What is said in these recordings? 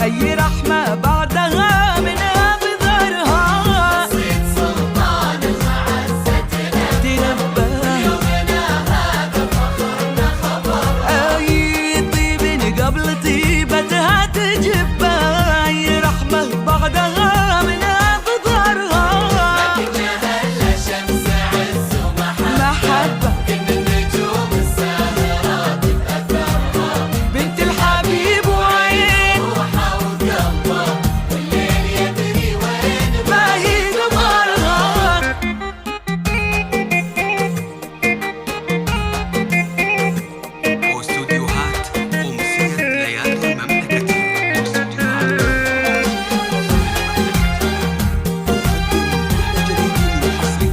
أي رحمة بعدها من أبذرها. صيد سلطان المعزة تنبه يومنا هذا فخرنا خبر. أي طيب قبل طيبتها تجبها، أي رحمة بعدها من أبذرها. لكنها إلا شمس عز ومحبة، كل النجوم الساهرات بأثرها. بنت الحبيب وعين روحها وقلبها والليل يدري وين ما هي قمرها. واستوديوهات أمسية ليالي المملكة. واستوديوهات جديد حصري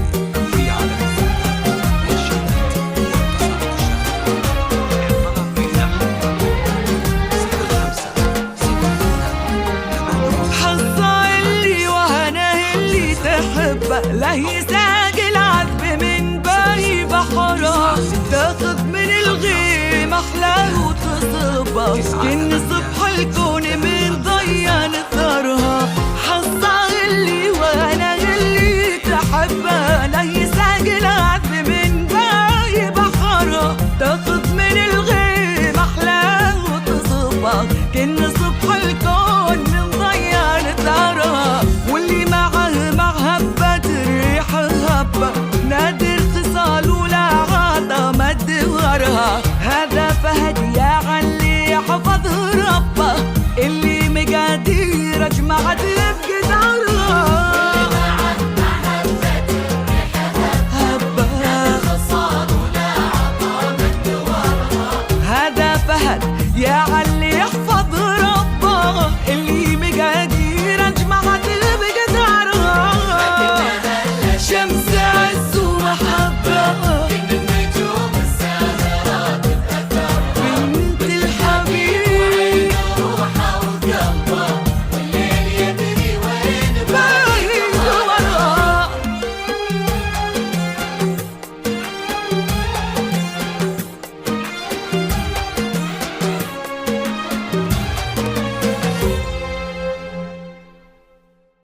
في عالم الفنون والشهرات والقصائد الشعرية. الطلب بالنحو 05 حظها اللي وهناه اللي تحبه، لا يساق العذب من باقي بحرها. تاخذ من الغيم أحلاه وتصبها، كن صبح الكون من ضيان ثرها. حظها اللي وهناه اللي تحبه، لا يساق العذب من باقي بحرها. تاخذ من الغيم أحلاه وتصبها، كن صبح الكون من ضيان ثرها. واللي معها هبة الريح هبة، نادر خصال ولا عطا مدورها. هذا فهد يا علي حفظه ربه، اللي مقادير اجمعت